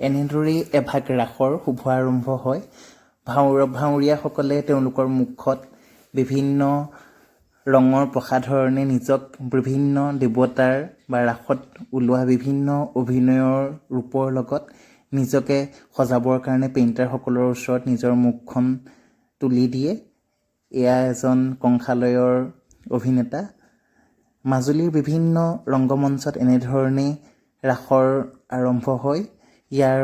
এনেদৰেই এভাগ ৰাসৰ শুভ আৰম্ভ হয়। ভাৱৰীয়াসকলে তেওঁলোকৰ মুখত বিভিন্ন ৰঙৰ প্ৰসাধৰণে নিজক বিভিন্ন দেৱতাৰ বা ৰাসত ওলোৱা বিভিন্ন অভিনয়ৰ ৰূপৰ লগত নিজকে সজাবৰ কাৰণে পেইণ্টাৰসকলৰ ওচৰত নিজৰ মুখখন তুলি দিয়ে। এয়া এজন কংসালয়ৰ অভিনেতা। মাজুলীৰ বিভিন্ন ৰংগমঞ্চত এনেধৰণে ৰাসৰ আৰম্ভ হয়। ইয়াৰ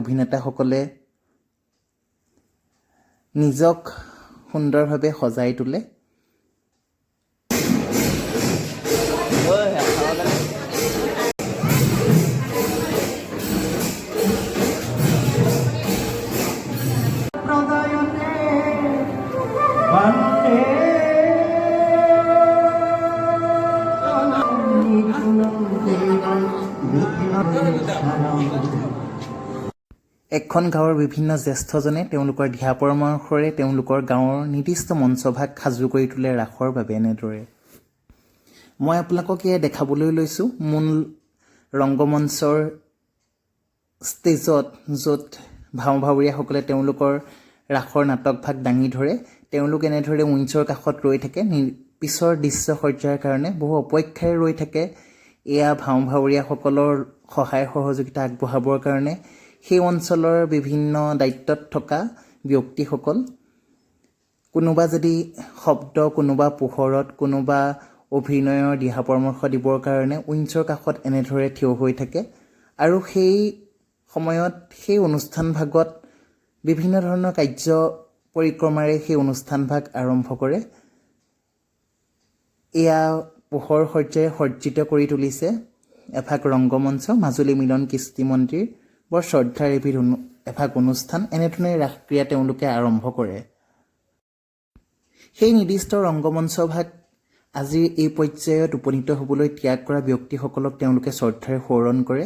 অভিনেতাসকলে নিজক সুন্দৰভাৱে সজাই তোলে। এখন গাঁৱৰ বিভিন্ন জ্যেষ্ঠজনে তেওঁলোকৰ দিহা পৰামৰ্শৰে তেওঁলোকৰ গাঁৱৰ নিৰ্দিষ্ট মঞ্চভাগ সাজু কৰি তোলে ৰাসৰ বাবে। এনেদৰে মই আপোনালোকক এয়া দেখাবলৈ লৈছোঁ মূল ৰংগমঞ্চৰ ষ্টেজত, য'ত ভাৱৰীয়াসকলে তেওঁলোকৰ ৰাসৰ নাটকভাগ দাঙি ধৰে। তেওঁলোক এনেদৰে মঞ্চৰ কাষত ৰৈ থাকে, পিছৰ দৃশ্যসজ্জাৰ কাৰণে বহু অপেক্ষাৰে ৰৈ থাকে। এয়া ভাৱৰীয়াসকলৰ সহায় সহযোগিতা আগবঢ়াবৰ কাৰণে সেই অঞ্চলৰ বিভিন্ন দায়িত্বত থকা ব্যক্তিসকল, কোনোবা যদি শব্দ, কোনোবা পোহৰত, কোনোবা অভিনয়ৰ দিহা পৰামৰ্শ দিবৰ কাৰণে মঞ্চৰ কাষত এনেদৰে থিয় হৈ থাকে আৰু সেই সময়ত সেই অনুষ্ঠানভাগত বিভিন্ন ধৰণৰ কাৰ্য পৰিক্ৰমাৰে সেই অনুষ্ঠানভাগ আৰম্ভ কৰে। এয়া পোহৰ সজ্জাৰে সজ্জিত কৰি তুলিছে এভাগ ৰংগমঞ্চ, মাজুলী মিলন কৃষ্টি মন্দিৰ। বৰ শ্ৰদ্ধাৰ এভাগ অনুষ্ঠান। এনেধৰণে ৰাসক্ৰিয়া তেওঁলোকে আৰম্ভ কৰে। সেই নিৰ্দিষ্ট ৰংগমঞ্চভাগ আজিৰ এই পৰ্যায়ত উপনীত হ'বলৈ ত্যাগ কৰা ব্যক্তিসকলক তেওঁলোকে শ্ৰদ্ধাৰে সোঁৱৰণ কৰে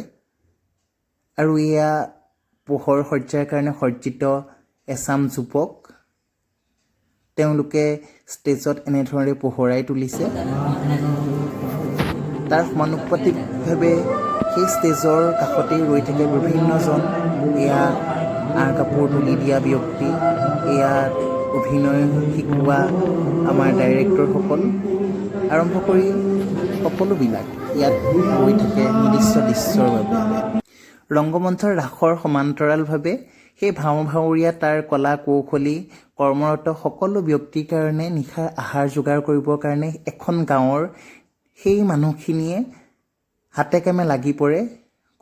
আৰু এয়া পোহৰ সজ্জাৰ কাৰণে সজ্জিত এচাম যুৱক, তেওঁলোকে ষ্টেজত এনেধৰণে পোহৰাই তুলিছে। তাৰ সমানুপাতিকভাৱে সেই ষ্টেজৰ কাষতেই ৰৈ থাকে বিভিন্নজন এয়া আঁৰ কাপোৰ তুলি দিয়া ব্যক্তি, এয়া অভিনয় শিকোৱা আমাৰ ডাইৰেক্টৰসকল আৰম্ভ কৰি সকলোবিলাক ইয়াত ৰৈ থাকে নিৰ্দিষ্ট দৃশ্যৰ বাবে। ৰংগমঞ্চৰ ৰাসৰ সমান্তৰালভাৱে সেই ভাৱৰীয়া, তাৰ কলা কৌশলী কৰ্মৰত সকলো ব্যক্তিৰ কাৰণে নিশাৰ আহাৰ যোগাৰ কৰিবৰ কাৰণে এখন গাঁৱৰ সেই মানুহখিনিয়ে হাতে কামে লাগি পৰে।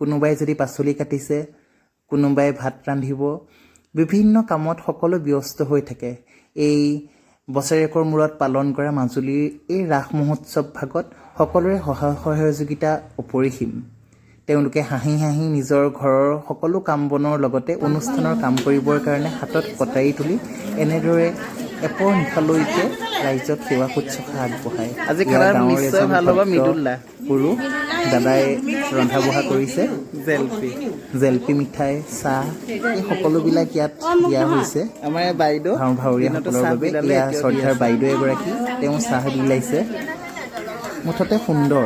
কোনোবাই যদি পাচলি কাটিছে, কোনোবাই ভাত ৰান্ধিব, বিভিন্ন কামত সকলো ব্যস্ত হৈ থাকে। এই বছৰেকৰ মূৰত পালন কৰা মাজুলীৰ এই ৰাস মহোৎসৱ ভাগত সকলোৰে সহায় সহযোগিতা অপৰিসীম। তেওঁলোকে হাঁহি হাঁহি নিজৰ ঘৰৰ সকলো কাম বনৰ লগতে অনুষ্ঠানৰ কাম কৰিবৰ কাৰণে হাতত কটাৰী তুলি এনেদৰে এপৰ নিশালৈকে ৰাইজক সেৱা শুশ্ৰূষা আগবঢ়ায়। আজি নিশ্চয় ভাল হ'ব। গুৰু দাদাই ৰন্ধা বঢ়া কৰিছে, জেলপি মিঠাই, চাহ, এই সকলোবিলাক ইয়াত দিয়া হৈছে আমাৰ বাইদেউ ভাৱৰীয়াসকলৰ বাবে। এয়া শ্ৰদ্ধাৰ বাইদেউ এগৰাকী, তেওঁ চাহ বিলাইছে। মুঠতে সুন্দৰ।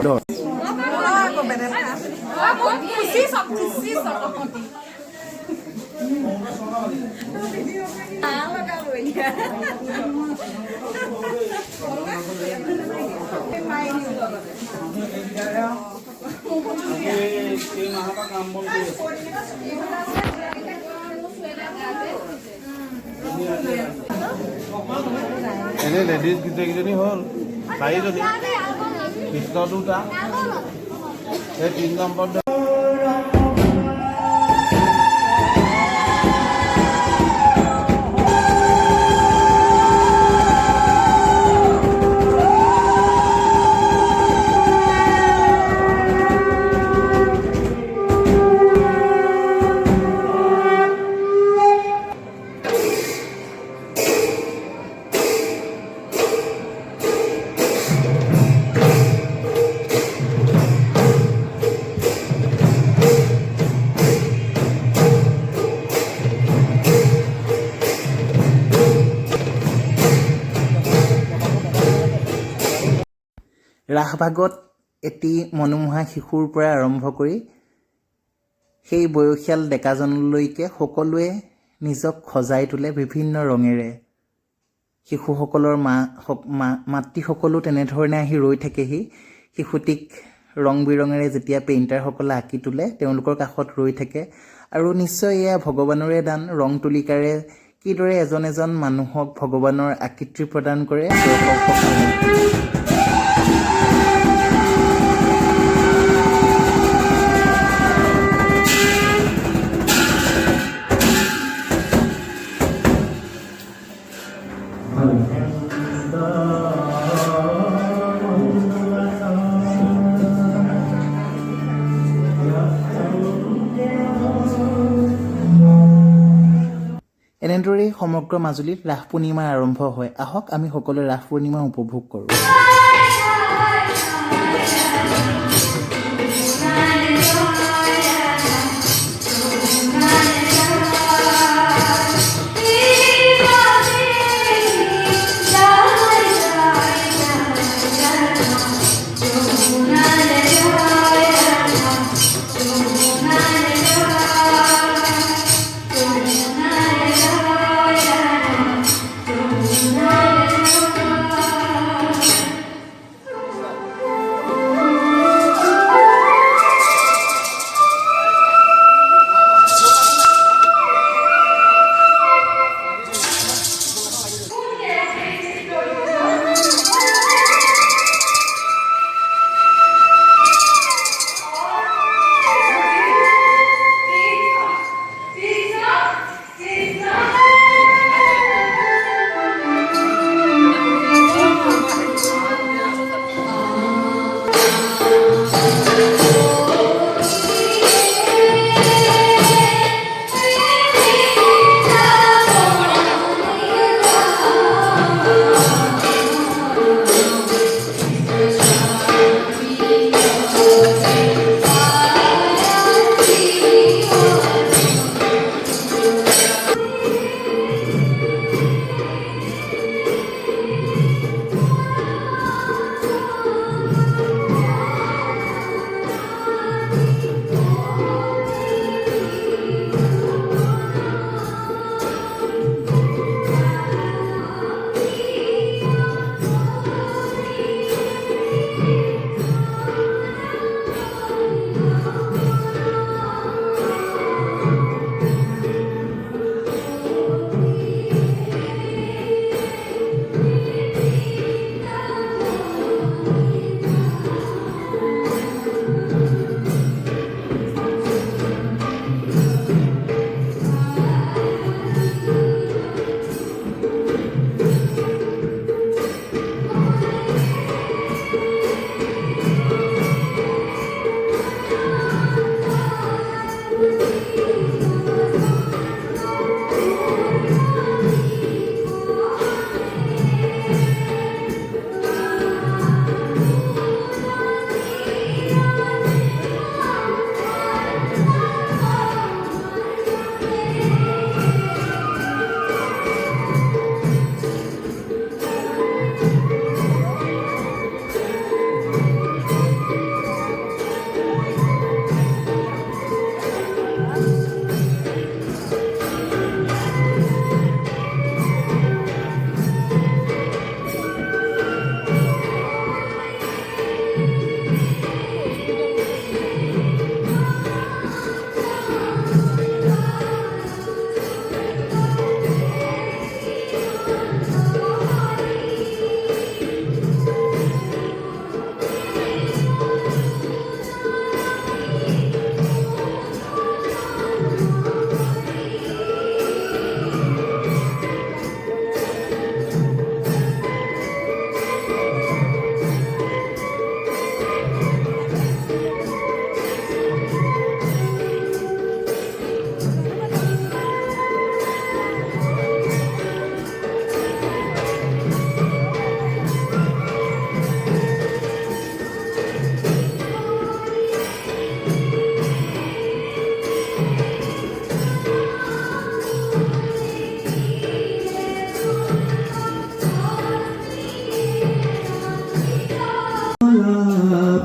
এনে লেডিজ কেইজনী হ'ল 4জনী, কৃষ্ণ 2টা, এই 3 নম্বৰ। ৰাসভাগত এটি মনোমোহা শিশুৰ পৰা আৰম্ভ কৰি সেই বয়সীয়াল ডেকাজনলৈকে সকলোৱে নিজক সজাই তোলে বিভিন্ন ৰঙেৰে। শিশুসকলৰ মাতৃসকলো তেনেধৰণে আহি ৰৈ থাকেহি শিশুটিক ৰং বিৰঙেৰে যেতিয়া পেইণ্টাৰসকলে আঁকি তোলে তেওঁলোকৰ কাষত ৰৈ থাকে। আৰু নিশ্চয় এয়া ভগৱানৰে দান, ৰং তুলিকাৰে কিদৰে এজন এজন মানুহক ভগৱানৰ আকৃতি প্ৰদান কৰে। এনেদৰেই সমগ্ৰ মাজুলীত ৰাস পূৰ্ণিমা আৰম্ভ হয়। আহক আমি সকলোৱে ৰাস পূৰ্ণিমা উপভোগ কৰোঁ।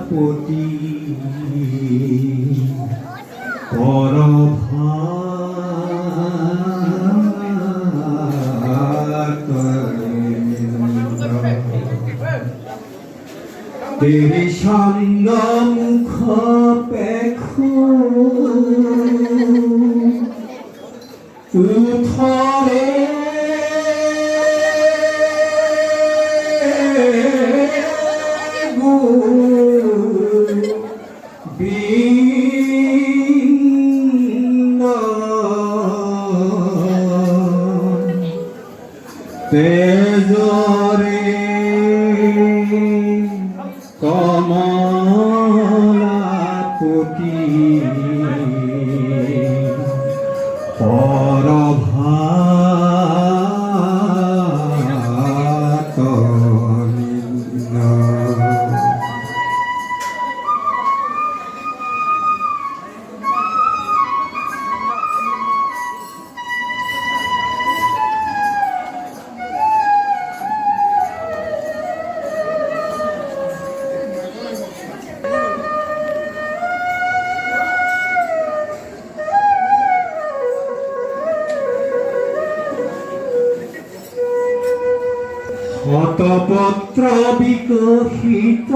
পতি तेरे छंद मुख पेखो उठरे तेजरे कमलापति परभात শতপত্ৰ বিকশিত